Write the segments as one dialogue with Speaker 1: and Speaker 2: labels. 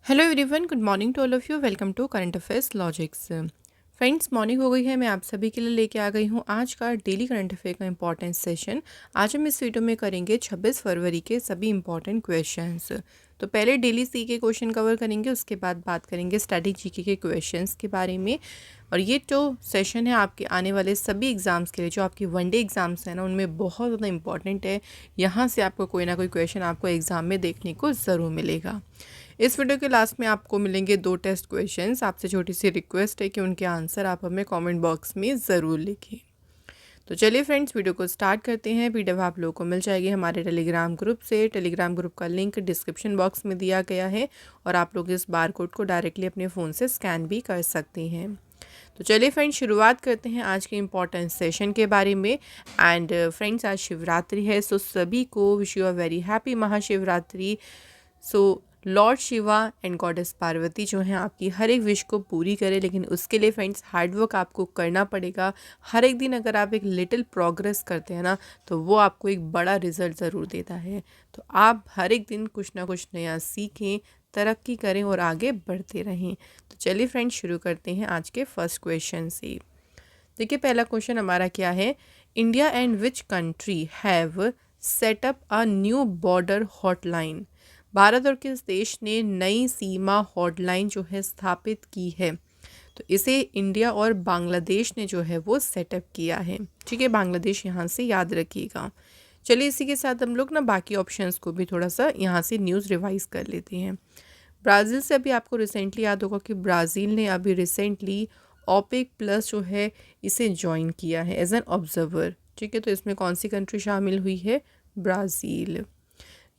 Speaker 1: Hello everyone, good morning to all of you. Welcome to current affairs logics. Friends, morning हो गई है। मैं आप सभी के लिए लेके आ गई हूँ आज का डेली करंट अफेयर का इंपॉर्टेंट सेशन। आज हम इस वीडियो में करेंगे 26 फरवरी के सभी इंपॉर्टेंट क्वेश्चंस। तो पहले डेली सी के क्वेश्चन कवर करेंगे, उसके बाद बात करेंगे स्टैटिक जीके के क्वेश्चंस के बारे में। और ये जो सेशन है आपके आने वाले सभी एग्ज़ाम्स के लिए, जो आपकी वनडे एग्ज़ाम्स हैं ना, उनमें बहुत ज़्यादा इंपॉर्टेंट है। यहाँ से आपको कोई ना कोई क्वेश्चन आपको एग्ज़ाम में देखने को ज़रूर मिलेगा। इस वीडियो के लास्ट में आपको मिलेंगे 2 टेस्ट क्वेश्चंस। आपसे छोटी सी रिक्वेस्ट है कि उनके आंसर आप हमें कमेंट बॉक्स में ज़रूर लिखें। तो चलिए फ्रेंड्स, वीडियो को स्टार्ट करते हैं। पीडीएफ आप लोगों को मिल जाएगी हमारे टेलीग्राम ग्रुप से। टेलीग्राम ग्रुप का लिंक डिस्क्रिप्शन बॉक्स में दिया गया है और आप लोग इस बार कोड को डायरेक्टली अपने फ़ोन से स्कैन भी कर सकते हैं। तो चलिए फ्रेंड्स, शुरुआत करते हैं आज के इम्पॉर्टेंट सेशन के बारे में। एंड फ्रेंड्स, आज शिवरात्रि है, सो सभी को wish you a very happy Mahashivratri. So Lord Shiva and goddess Parvati जो हैं आपकी हर एक विश को पूरी करें, लेकिन उसके लिए फ्रेंड्स हार्डवर्क आपको करना पड़ेगा। हर एक दिन अगर आप एक लिटिल प्रोग्रेस करते हैं ना, तो वो आपको एक बड़ा रिजल्ट ज़रूर देता है। तो आप हर एक दिन कुछ ना कुछ नया सीखें, तरक्की करें और आगे बढ़ते रहें। तो चलिए फ्रेंड्स, शुरू करते हैं आज के फर्स्ट क्वेश्चन से। देखिए, पहला क्वेश्चन हमारा क्या है। India and which country have set up a new border hotline. Bharat और किस देश ने नई सीमा हॉटलाइन जो है स्थापित की है। तो इसे इंडिया और बांग्लादेश ने जो है वो सेटअप किया है। ठीक है, बांग्लादेश यहाँ से याद रखिएगा। चलिए, इसी के साथ हम लोग ना बाकी ऑप्शंस को भी थोड़ा सा यहाँ से न्यूज़ रिवाइज कर लेते हैं। ब्राज़ील से अभी आपको रिसेंटली याद होगा कि ब्राज़ील ने अभी रिसेंटली ओपेक प्लस जो है इसे ज्वाइन किया है एज एन ऑब्जर्वर। ठीक है, तो इसमें कौन सी कंट्री शामिल हुई है? ब्राज़ील।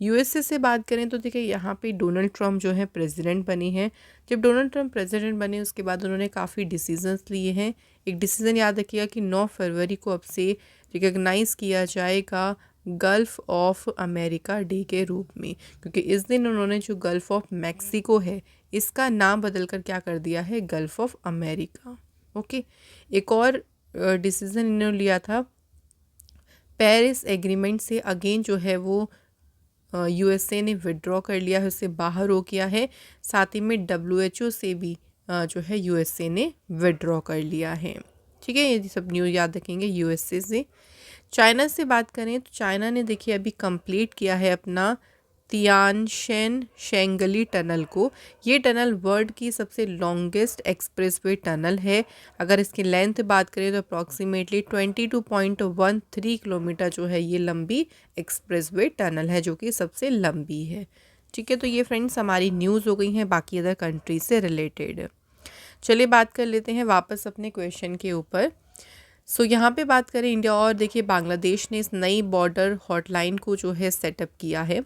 Speaker 1: यूएसए से बात करें तो देखिए, यहाँ पे डोनाल्ड ट्रम्प जो है प्रेसिडेंट बने हैं। जब डोनाल्ड ट्रम्प प्रेसिडेंट बने उसके बाद उन्होंने काफ़ी डिसीजंस लिए हैं। एक डिसीज़न याद रखिएगा कि 9 फरवरी को अब से रिकग्नाइज़ किया जाएगा गल्फ़ ऑफ अमेरिका डे के रूप में, क्योंकि इस दिन उन्होंने जो गल्फ़ ऑफ मैक्सिको है इसका नाम बदलकर क्या कर दिया है? Gulf of America. ओके, एक और डिसीज़न इन्होंने लिया था, पेरिस एग्रीमेंट से अगेन जो है वो यूएसए ने विड्रॉ कर लिया है, उससे बाहर हो गया है। साथ ही में डब्ल्यूएचओ से भी जो है यूएसए ने विड्रॉ कर लिया है। ठीक है, ये सब न्यूज़ याद रखेंगे यूएसए से। चाइना से बात करें तो चाइना ने देखिए अभी कंप्लीट किया है अपना तियानशेन शेंगली टनल को। ये टनल वर्ल्ड की सबसे लॉन्गेस्ट एक्सप्रेसवे टनल है। अगर इसकी लेंथ बात करें तो अप्रॉक्सीमेटली 22.13 किलोमीटर जो है ये लंबी एक्सप्रेसवे टनल है, जो कि सबसे लंबी है। ठीक है, तो ये फ्रेंड्स हमारी न्यूज़ हो गई हैं बाकी अदर कंट्री से रिलेटेड। चलिए बात कर लेते हैं वापस अपने क्वेश्चन के ऊपर। सो यहाँ पे बात करें इंडिया और देखिए बांग्लादेश ने इस नई बॉर्डर हॉटलाइन को जो है सेटअप किया है।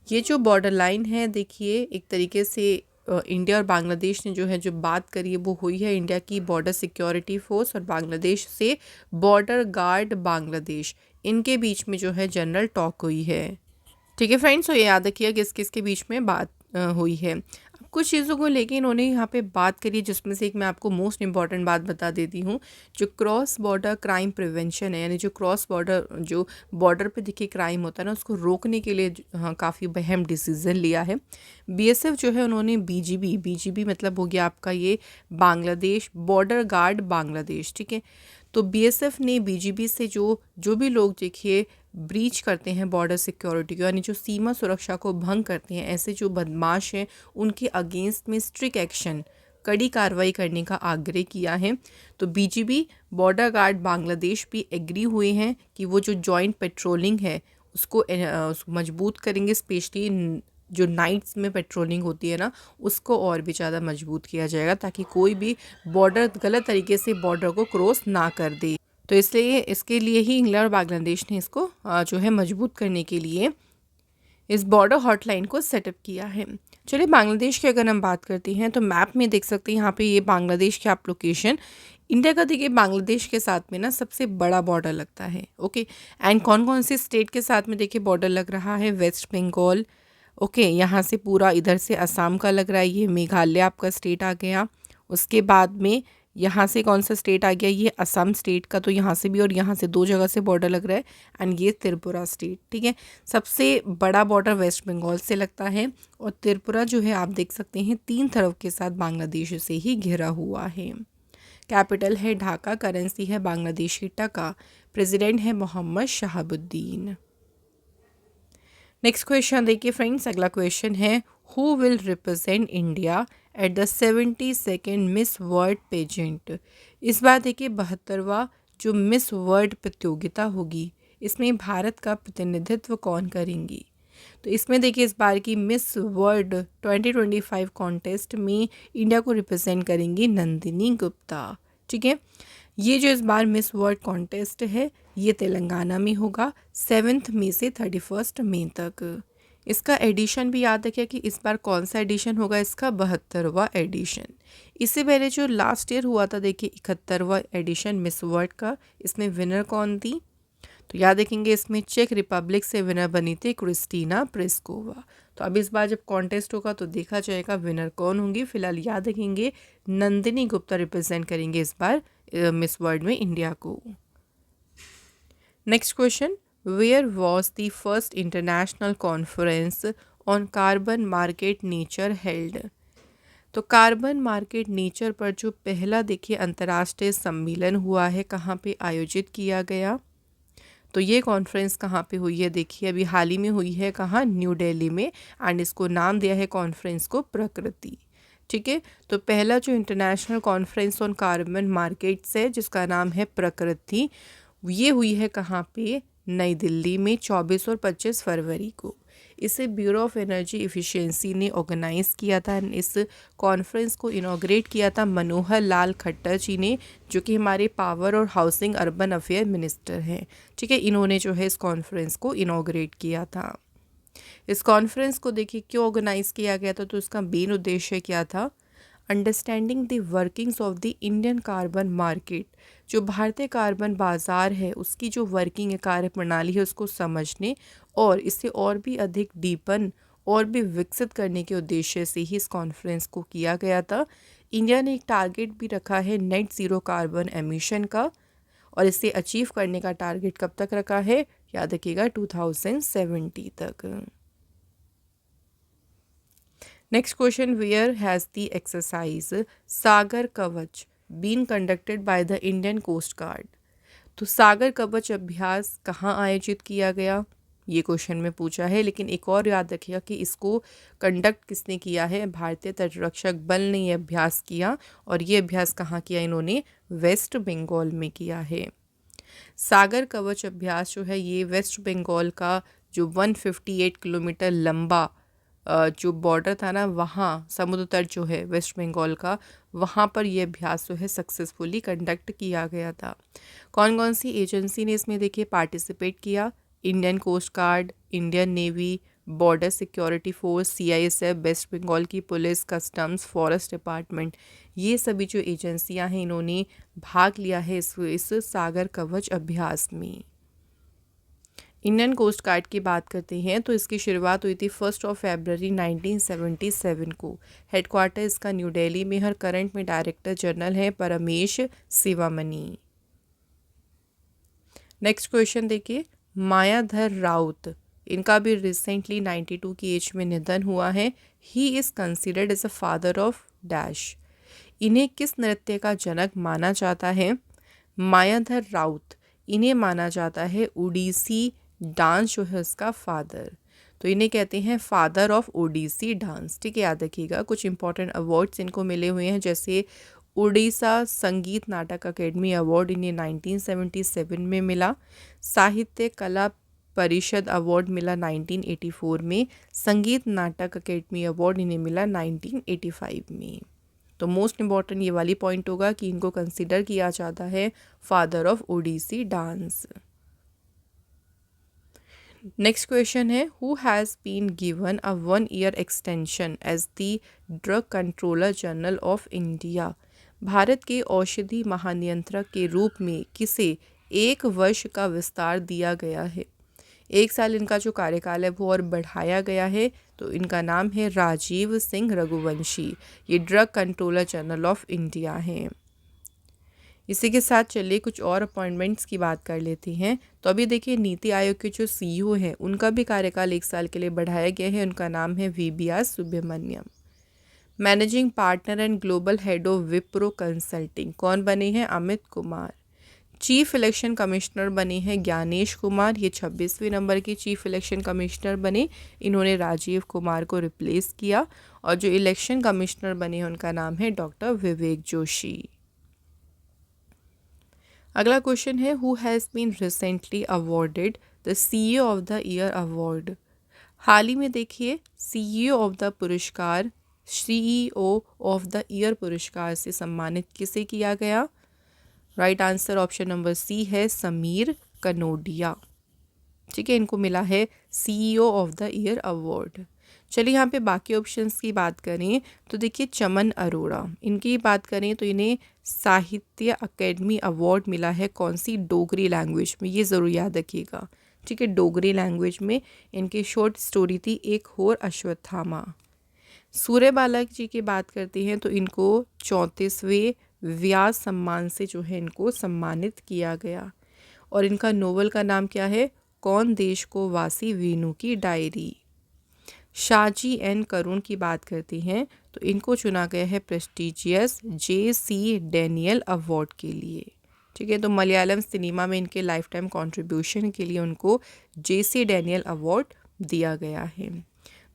Speaker 1: ये जो बॉर्डर लाइन है देखिए, एक तरीके से इंडिया और बांग्लादेश ने जो है जो बात करी है वो हुई है इंडिया की बॉर्डर सिक्योरिटी फोर्स और बांग्लादेश से बॉर्डर गार्ड बांग्लादेश, इनके बीच में जो है जनरल टॉक हुई है। ठीक है फ्रेंड्स, तो ये याद रखिए किस किस के बीच में बात हुई है। अब कुछ चीज़ों को लेके इन्होंने यहाँ पे बात करी है, जिसमें से एक मैं आपको मोस्ट इंपॉर्टेंट बात बता देती हूँ। जो क्रॉस बॉर्डर क्राइम प्रिवेंशन है, यानी जो क्रॉस बॉर्डर जो बॉर्डर पे देखिए क्राइम होता है ना, उसको रोकने के लिए हाँ काफ़ी अहम डिसीज़न लिया है। बीएसएफ जो है उन्होंने बीजीबी मतलब हो गया आपका ये बांग्लादेश बॉर्डर गार्ड बांग्लादेश। ठीक है, तो बीएसएफ ने बीजीबी से जो भी लोग देखिए ब्रीच करते हैं बॉर्डर सिक्योरिटी को, यानी जो सीमा सुरक्षा को भंग करते हैं, ऐसे जो बदमाश हैं उनके अगेंस्ट में स्ट्रिक्ट एक्शन कड़ी कार्रवाई करने का आग्रह किया है। तो बीजीबी बॉर्डर गार्ड बांग्लादेश भी एग्री हुए हैं कि वो जो जॉइंट पेट्रोलिंग है उसको मजबूत करेंगे। स्पेशली जो नाइट्स में पेट्रोलिंग होती है ना, उसको और भी ज़्यादा मजबूत किया जाएगा, ताकि कोई भी बॉर्डर गलत तरीके से बॉर्डर को क्रॉस ना कर दे। तो इसलिए इसके लिए ही इंग्लैंड और बांग्लादेश ने इसको जो है मजबूत करने के लिए इस बॉर्डर हॉटलाइन को सेटअप किया है। चलिए बांग्लादेश की अगर हम बात करते हैं तो मैप में देख सकते हैं यहाँ पे ये बांग्लादेश की आप लोकेशन। इंडिया का देखिए बांग्लादेश के साथ में ना सबसे बड़ा बॉर्डर लगता है। ओके, एंड कौन कौन से स्टेट के साथ में देखिए बॉर्डर लग रहा है? वेस्ट बंगाल, ओके, यहाँ से पूरा इधर से असम का लग रहा है, ये मेघालय आपका स्टेट आ गया। उसके बाद में यहाँ से कौन सा स्टेट आ गया, ये असम स्टेट का, तो यहाँ से भी और यहाँ से 2 जगह से बॉर्डर लग रहा है। एंड ये त्रिपुरा स्टेट, ठीक है। सबसे बड़ा बॉर्डर वेस्ट बंगाल से लगता है और त्रिपुरा जो है आप देख सकते हैं 3 तरफ के साथ बांग्लादेश से ही घिरा हुआ है। कैपिटल है ढाका, करेंसी है बांग्लादेशी टका, प्रेसिडेंट है मोहम्मद शहाबुद्दीन। नेक्स्ट क्वेश्चन देखिए फ्रेंड्स, अगला क्वेश्चन है who will represent India at the 72nd miss world pageant. इस बार देखिए 72वां जो मिस वर्ल्ड प्रतियोगिता होगी, इसमें भारत का प्रतिनिधित्व कौन करेंगी। तो इसमें देखिए इस बार की मिस वर्ल्ड 2025 कॉन्टेस्ट में इंडिया को रिप्रेजेंट करेंगी नंदिनी गुप्ता, ठीक है। ये जो इस बार मिस वर्ल्ड कॉन्टेस्ट है ये तेलंगाना में होगा 7 मई से 31 मई तक। इसका एडिशन भी याद रखिए कि इस बार कौन सा एडिशन होगा, इसका 72वां एडिशन। इससे पहले जो लास्ट ईयर हुआ था देखिए 71वां एडिशन मिस वर्ल्ड का, इसमें विनर कौन थी, तो याद रखेंगे इसमें चेक रिपब्लिक से विनर बनी थी क्रिस्टीना प्रेस्कोवा। तो अब इस बार जब कॉन्टेस्ट होगा तो देखा जाएगा विनर कौन होंगी। फिलहाल याद रखेंगे नंदिनी गुप्ता रिप्रेजेंट करेंगे इस बार मिस वर्ल्ड में इंडिया को। Next question, where was the first international conference on carbon market nature held. तो कार्बन मार्केट नेचर पर जो पहला देखिए अंतर्राष्ट्रीय सम्मेलन हुआ है कहाँ पे आयोजित किया गया, तो ये कॉन्फ्रेंस कहाँ पे हुई है देखिए अभी हाल ही में हुई है, कहाँ, न्यू दिल्ली में। एंड इसको नाम दिया है कॉन्फ्रेंस को प्रकृति, ठीक है। तो पहला जो international conference on carbon markets है जिसका नाम है प्रकृति, ये हुई है कहाँ पे, नई दिल्ली में 24 और 25 फरवरी को। इसे ब्यूरो ऑफ एनर्जी इफ़िशियंसी ने ऑर्गेनाइज़ किया था। इस कॉन्फ्रेंस को इनॉग्रेट किया था मनोहर लाल खट्टर जी ने, जो कि हमारे पावर और हाउसिंग अर्बन अफेयर मिनिस्टर हैं, ठीक है। इन्होंने जो है इस कॉन्फ्रेंस को इनॉग्रेट किया था। इस कॉन्फ्रेंस को देखिए क्यों ऑर्गेनाइज़ किया गया था, तो इसका मेन उद्देश्य क्या था, understanding the workings of the Indian carbon market, जो भारतीय कार्बन बाज़ार है उसकी जो वर्किंग है, कार्य प्रणाली है, उसको समझने और इसे और भी अधिक डीपन और भी विकसित करने के उद्देश्य से ही इस कॉन्फ्रेंस को किया गया था। इंडिया ने एक टारगेट भी रखा है नेट ज़ीरो कार्बन एमिशन का, और इसे अचीव करने का टारगेट कब तक रखा है, याद रखिएगा 2070 तक। Next question, where has the exercise Sagar Kavach been conducted by the Indian coast guard. तो सागर कवच अभ्यास कहाँ आयोजित किया गया, ये क्वेश्चन में पूछा है। लेकिन एक और याद रखिएगा कि इसको कंडक्ट किसने किया है, भारतीय तटरक्षक बल ने ये अभ्यास किया, और ये अभ्यास कहाँ किया इन्होंने, वेस्ट बंगाल में किया है। सागर कवच अभ्यास जो है ये वेस्ट बंगाल का जो 158 किलोमीटर लंबा जो बॉर्डर था ना, वहाँ समुद्र तट जो है वेस्ट बंगाल का, वहाँ पर यह अभ्यास जो है सक्सेसफुली कंडक्ट किया गया था। कौन कौन सी एजेंसी ने इसमें देखिए पार्टिसिपेट किया, Indian coast guard, Indian navy, border security force, CISF, West Bengal की पुलिस, कस्टम्स, फॉरेस्ट डिपार्टमेंट, ये सभी जो एजेंसियां हैं इन्होंने भाग लिया है इस सागर कवच अभ्यास में। इंडियन कोस्ट गार्ड की बात करते हैं तो इसकी शुरुआत हुई थी 1 फरवरी 1977 को। हेडक्वार्टर इसका न्यू दिल्ली में है। करंट में डायरेक्टर जनरल है परमेश शिवामणि। नेक्स्ट क्वेश्चन देखिए, मायाधर राउत, इनका भी रिसेंटली 92 की एज में निधन हुआ है। He is considered as a father of dash. इन्हें किस नृत्य का जनक माना जाता है, मायाधर राउत, इन्हें माना जाता है उड़ीसी डांस जो है उसका फादर, तो इन्हें कहते हैं फादर ऑफ ओडिसी डांस, ठीक है। याद रखिएगा कुछ इंपॉर्टेंट अवार्ड्स इनको मिले हुए हैं, जैसे उड़ीसा संगीत नाटक अकेडमी अवार्ड इन्हें 1977 में मिला, साहित्य कला परिषद अवार्ड मिला 1984 में, संगीत नाटक अकेडमी अवार्ड इन्हें मिला 1985 में। तो मोस्ट इम्पॉर्टेंट ये वाली पॉइंट होगा कि इनको कंसिडर किया जाता है father of Odissi dance. Next question है, who has been given a 1 year extension as the drug controller general of India. Bharat के औषधि महानियंत्रक के रूप में किसे 1 वर्ष का विस्तार दिया गया है, 1 साल इनका जो कार्यकाल है वो और बढ़ाया गया है। तो इनका नाम है राजीव सिंह रघुवंशी, ये drug controller general of India हैं। इसी के साथ चलिए कुछ और अपॉइंटमेंट्स की बात कर लेते हैं। तो अभी देखिए नीति आयोग के जो सीईओ हैं उनका भी कार्यकाल 1 साल के लिए बढ़ाया गया है। उनका नाम है VBR Subrahmanyam. Managing partner and global head of Wipro consulting कौन बने हैं? Amit Kumar. Chief election commissioner बने हैं ज्ञानेश कुमार। ये 26वें नंबर के चीफ इलेक्शन कमिश्नर बने। इन्होंने राजीव कुमार को रिप्लेस किया। और जो इलेक्शन कमिश्नर बने हैं उनका नाम है डॉक्टर विवेक जोशी। अगला क्वेश्चन है who has been recently awarded the CEO of the year award. हाल ही में देखिए सीईओ ऑफ द पुरस्कार, सीईओ ऑफ द ईयर पुरस्कार से सम्मानित किसे किया गया? Right answer option number C है समीर कनोडिया। ठीक है, इनको मिला है CEO of the year award. चलिए यहाँ पे बाकी ऑप्शंस की बात करें तो देखिए चमन अरोड़ा, इनकी बात करें तो इन्हें साहित्य अकेडमी अवार्ड मिला है। कौन सी? डोगरी लैंग्वेज में, ये ज़रूर याद रखिएगा। ठीक है, डोगरी लैंग्वेज में इनकी शॉर्ट स्टोरी थी एक होर अश्वत्थामा। सूर्यबाला जी की बात करते हैं तो इनको 34वें व्यास सम्मान से जो है इनको सम्मानित किया गया। और इनका नोवेल का नाम क्या है? कौन देश को वासी वीनू की डायरी। शाहजी एन करुण की बात करती हैं तो इनको चुना गया है प्रेस्टिजियस JC डैनियल अवार्ड के लिए। ठीक है, तो मलयालम सिनेमा में इनके लाइफ टाइम कॉन्ट्रीब्यूशन के लिए उनको JC डैनियल अवार्ड दिया गया है।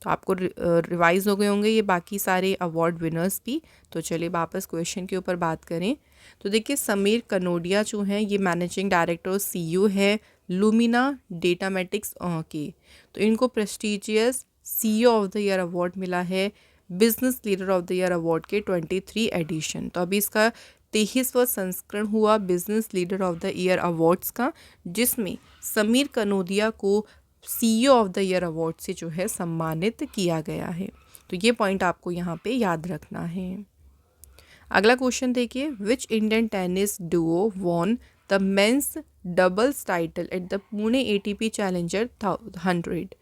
Speaker 1: तो आपको रिवाइज हो गए होंगे ये बाकी सारे अवार्ड विनर्स भी। तो चलिए वापस क्वेश्चन के ऊपर बात करें तो देखिए समीर कनोडिया जो हैं ये मैनेजिंग डायरेक्टर और CEO है लुमिना डेटामेटिक्स के। तो इनको prestigious CEO of the year award मिला है business leader of the year award के 23 एडिशन। तो अभी इसका 23वां संस्करण हुआ business leader of the year awards का, जिसमें समीर कनोडिया को CEO of the year award से जो है सम्मानित किया गया है। तो ये पॉइंट आपको यहाँ पे याद रखना है। अगला क्वेश्चन देखिए which Indian tennis Duo won the men's doubles title at the Pune ATP challenger 100।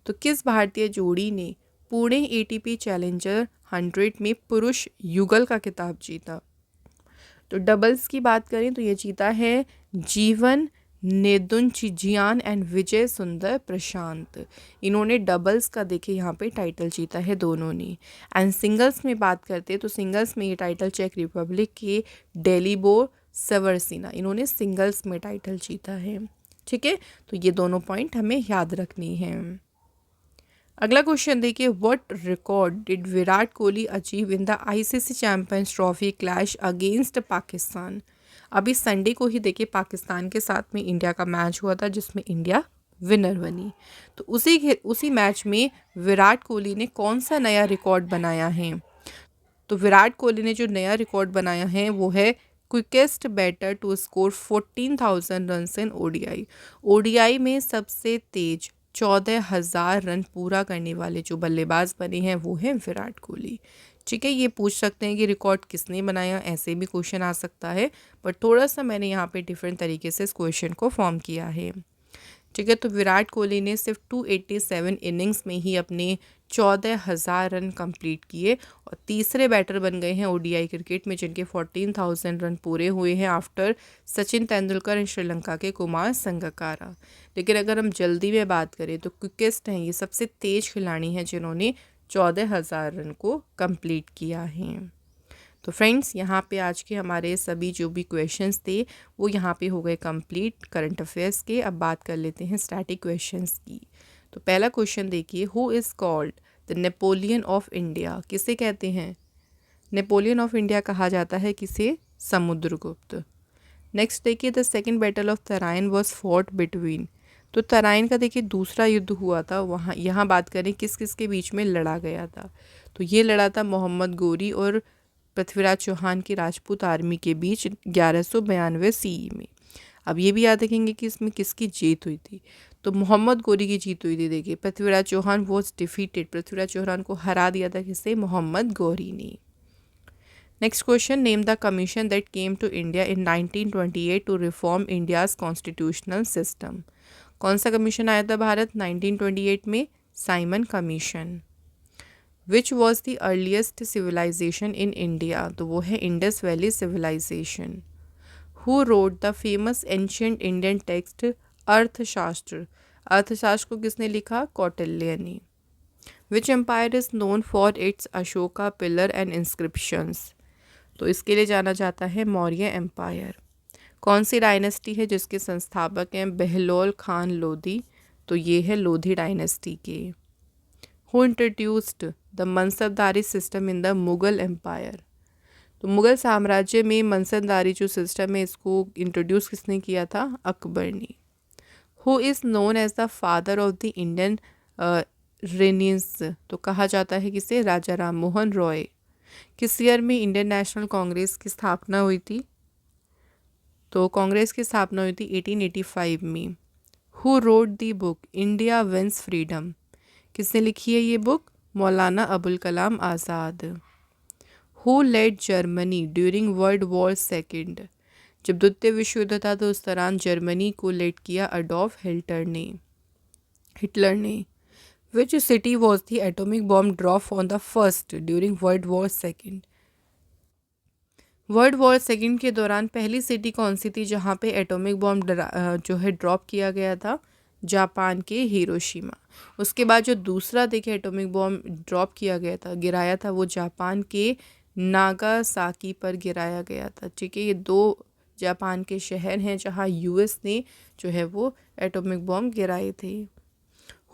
Speaker 1: तो किस भारतीय जोड़ी ने पुणे ATP चैलेंजर 100 में पुरुष युगल का खिताब जीता? तो डबल्स की बात करें तो ये जीता है जीवन नेदुनचिजियान एंड विजय सुंदर प्रशांत। इन्होंने डबल्स का देखिए यहाँ पे टाइटल जीता है दोनों ने। एंड सिंगल्स में बात करते हैं तो सिंगल्स में ये टाइटल चेक रिपब्लिक के डेलिबोर सवरसिना, इन्होंने सिंगल्स में टाइटल जीता है। ठीक है, तो ये दोनों पॉइंट हमें याद रखनी है। अगला क्वेश्चन देखिए what record did Virat Kohli achieve in the ICC champions trophy clash against Pakistan. अभी संडे को ही देखिए पाकिस्तान के साथ में इंडिया का मैच हुआ था जिसमें इंडिया विनर बनी। तो उसी मैच में विराट कोहली ने कौन सा नया रिकॉर्ड बनाया है? तो विराट कोहली ने जो नया रिकॉर्ड बनाया है वो है quickest batter to score 14,000 run in ODI में सबसे तेज 14,000 रन पूरा करने वाले जो बल्लेबाज बने हैं वो हैं विराट कोहली। ठीक है, ये पूछ सकते हैं कि रिकॉर्ड किसने बनाया, ऐसे भी क्वेश्चन आ सकता है, पर थोड़ा सा मैंने यहाँ पे डिफरेंट तरीके से इस क्वेश्चन को फॉर्म किया है। ठीक है, तो विराट कोहली ने सिर्फ 287 इनिंग्स में ही अपने 14,000 रन कंप्लीट किए और तीसरे बैटर बन गए हैं ODI क्रिकेट में जिनके 14,000 रन पूरे हुए हैं आफ्टर सचिन तेंदुलकर एंड श्रीलंका के कुमार संगकारा। लेकिन अगर हम जल्दी में बात करें तो क्विकेस्ट हैं, ये सबसे तेज खिलाड़ी हैं जिन्होंने 14,000 रन को कंप्लीट किया है। तो फ्रेंड्स यहाँ पे आज के हमारे सभी जो भी क्वेश्चंस थे वो यहाँ पे हो गए कंप्लीट करंट अफेयर्स के। अब बात कर लेते हैं स्टैटिक क्वेश्चंस की। तो पहला क्वेश्चन देखिए who is called the Napoleon of India. किसे कहते हैं? नेपोलियन ऑफ इंडिया कहा जाता है किसे? समुद्रगुप्त। नेक्स्ट देखिए the second battle of Tarain was fought between. तो तराइन का देखिए दूसरा युद्ध हुआ था, वहाँ यहाँ बात करें किस किस के बीच में लड़ा गया था। तो ये लड़ा था मोहम्मद गोरी और पृथ्वीराज चौहान की राजपूत आर्मी के बीच 1192 CE में। अब ये भी याद रखेंगे कि इसमें किसकी जीत हुई थी। तो मोहम्मद गोरी की जीत हुई थी। देखिए पृथ्वीराज चौहान वॉज डिफीटेड, पृथ्वीराज चौहान को हरा दिया था किसे? मोहम्मद गोरी ने। Next question name the commission that came to India in 1928 to reform India's constitutional system. कौन सा कमीशन आया था भारत 1928 में? Simon commission. Which was the earliest civilisation in India. तो वो है Indus valley civilisation. Who wrote the famous ancient Indian text Arthashastra? Arthashastra को किसने लिखा? कौटिल्य ने। Which empire is known for its Ashoka pillar and inscriptions? तो इसके लिए जाना जाता है मौर्य एम्पायर। कौन सी डायनेस्टी है जिसके संस्थापक हैं बहलोल खान लोधी? तो ये है लोधी डायनेस्टी के। Who introduced the Mansabdari system in the Mughal empire? तो मुगल साम्राज्य में मनसबदारी जो सिस्टम है इसको इंट्रोड्यूस किसने किया था? अकबर ने। Who is known as the father of the Indian renaissance? तो कहा जाता है किसे? राजा राम मोहन रॉय। किस ईयर में इंडियन नेशनल कांग्रेस की स्थापना हुई थी? तो कांग्रेस की स्थापना हुई थी 1885 में। Who wrote the book India wins freedom? किसने लिखी है ये book? Maulana Abul Kalam Azad. Who led Germany during world war second? जब द्वितीय विश्व युद्ध था तो उस दौरान जर्मनी को लेड किया अडोल्फ हिटलर ने। Which city was the atomic bomb drop on the first during world war second? World war second के दौरान पहली सिटी कौन सी थी जहाँ पे एटॉमिक बॉम्ब जो है ड्रॉप किया गया था? जापान के हिरोशिमा। उसके बाद जो दूसरा देखिए एटॉमिक बॉम्ब ड्रॉप किया गया था, गिराया था, वो जापान के नागासाकी पर गिराया गया था। ठीक है, ये दो जापान के शहर हैं जहाँ यूएस ने जो है वो एटॉमिक बॉम्ब गिराए थे।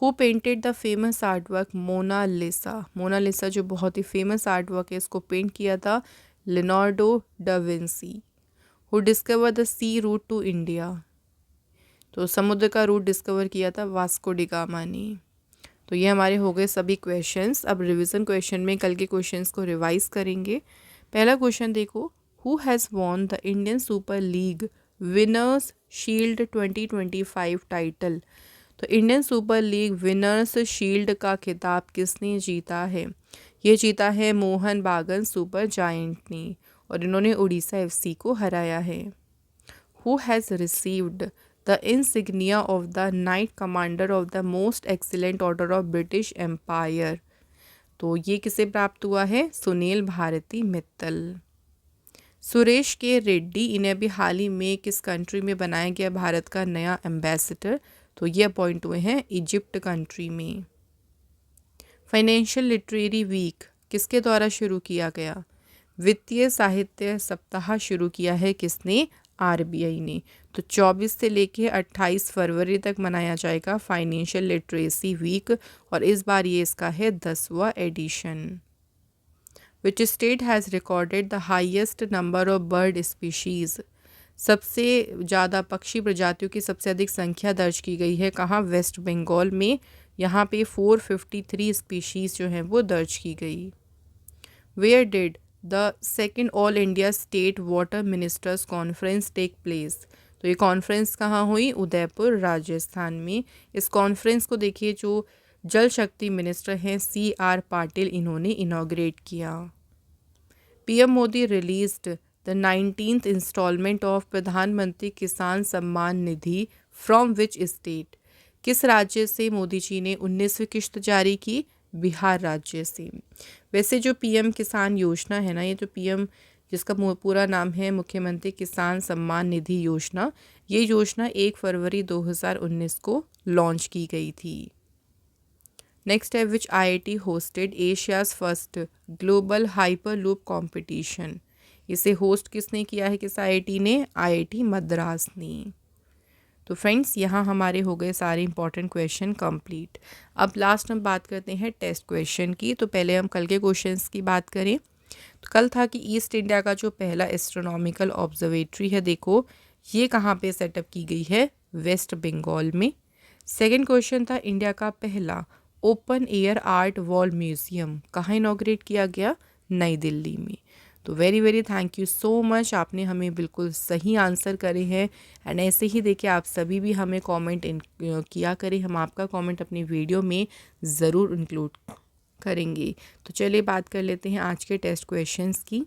Speaker 1: Who painted the famous art work Mona Lisa? Mona Lisa जो बहुत ही फेमस आर्ट वर्क है इसको पेंट किया था Leonardo da Vinci. Who discover the sea route to India? तो समुद्र का रूट डिस्कवर किया था वास्को डी गामा ने। तो ये हमारे हो गए सभी क्वेश्चंस। अब रिवीजन क्वेश्चन में कल के क्वेश्चंस को रिवाइज करेंगे। पहला क्वेश्चन देखो, who has won the Indian super league winners shield 2025 title? तो Indian super league winners shield का खिताब किसने जीता है? ये जीता है मोहन बागान सुपर जायंट ने और इन्होंने उड़ीसा एफसी को हराया है। Who has received the insignia of the knight commander of the most excellent order of British empire? तो ये किसे प्राप्त हुआ है? सुनील भारती मित्तल। सुरेश के रेड्डी, इन्हें भी हाल ही में किस कंट्री में बनाया गया भारत का नया एम्बेसडर? तो ये अपॉइंट हुए हैं इजिप्ट कंट्री में। फाइनेंशियल लिटरेरी वीक किसके द्वारा शुरू किया गया? वित्तीय साहित्य सप्ताह शुरू किया है किसने? आरबीआई ने। तो 24 से लेके 28 फरवरी तक मनाया जाएगा फाइनेंशियल लिटरेसी वीक और इस बार ये इसका है 10वां edition. Which state has recorded the highest number of bird species? सबसे ज़्यादा पक्षी प्रजातियों की सबसे अधिक संख्या दर्ज की गई है कहाँ? वेस्ट बंगाल में। यहाँ पे 453 स्पीशीज़ जो हैं वो दर्ज की गई। Where did the second all India state water ministers conference take place? तो ये कॉन्फ्रेंस कहाँ हुई? उदयपुर राजस्थान में। इस कॉन्फ्रेंस को देखिए जो जल शक्ति मिनिस्टर हैं CR पाटिल, इन्होंने इनॉग्रेट किया। PM Modi released the 19th instalment of Pradhan Mantri Kisan Samman Nidhi from which state? किस राज्य से मोदी जी ने 19वीं किश्त जारी की? बिहार राज्य से। वैसे जो PM किसान योजना है ना, ये जो PM जिसका पूरा नाम है मुख्यमंत्री किसान सम्मान निधि योजना, ये योजना 1 फरवरी 2019 को लॉन्च की गई थी। नेक्स्ट है विच IIT hosted Asia's first global hyperloop competition? इसे होस्ट किसने किया है? किस IIT ने? IIT मद्रास ने। तो फ्रेंड्स यहाँ हमारे हो गए सारे इंपॉर्टेंट क्वेश्चन कंप्लीट। अब लास्ट हम बात करते हैं टेस्ट क्वेश्चन की। तो पहले हम कल के क्वेश्चंस की बात करें तो कल था कि ईस्ट इंडिया का जो पहला एस्ट्रोनॉमिकल ऑब्जर्वेटरी है, देखो ये कहाँ पे सेटअप की गई है? वेस्ट बंगाल में। सेकेंड क्वेश्चन था इंडिया का पहला open air art wall museum कहाँ इनॉग्रेट किया गया? नई दिल्ली में। तो very very thank you so much, आपने हमें बिल्कुल सही आंसर करे हैं। एंड ऐसे ही देखिए आप सभी भी हमें कमेंट किया करें, हम आपका कमेंट अपनी वीडियो में ज़रूर इंक्लूड करेंगे। तो चलिए बात कर लेते हैं आज के टेस्ट क्वेश्चंस की।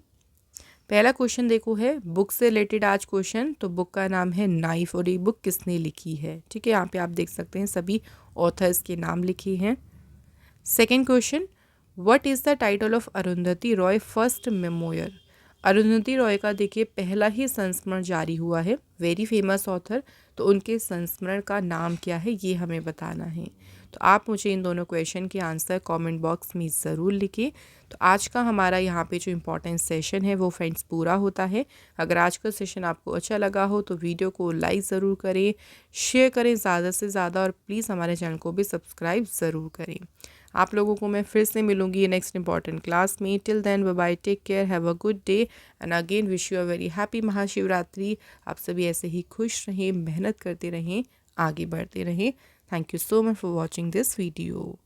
Speaker 1: पहला क्वेश्चन देखो है बुक से रिलेटेड आज क्वेश्चन। तो बुक का नाम है नाइफ और ये बुक किसने लिखी है? ठीक है, यहाँ पे आप देख सकते हैं सभी ऑथर्स के नाम लिखे हैं। Second question, what is the title of Arundhati Roy first memoir? Arundhati Roy का देखिए पहला ही संस्मरण जारी हुआ है, वेरी फेमस ऑथर। तो उनके संस्मरण का नाम क्या है ये हमें बताना है। तो आप मुझे इन दोनों क्वेश्चन के आंसर कमेंट बॉक्स में ज़रूर लिखिए। तो आज का हमारा यहाँ पे जो इम्पोर्टेंट सेशन है वो फ्रेंड्स पूरा होता है। अगर आज का सेशन आपको अच्छा लगा हो तो वीडियो को लाइक ज़रूर करें, शेयर करें ज़्यादा से ज़्यादा, और प्लीज़ हमारे चैनल को भी सब्सक्राइब ज़रूर करें। आप लोगों को मैं फिर से मिलूंगी नेक्स्ट इंपॉर्टेंट क्लास में। Till then bye bye, take care, have a good day and again wish you a very happy Mahashivratri. आप सभी ऐसे ही खुश रहें, मेहनत करते रहें, आगे बढ़ते रहें। Thank you so much for watching this video.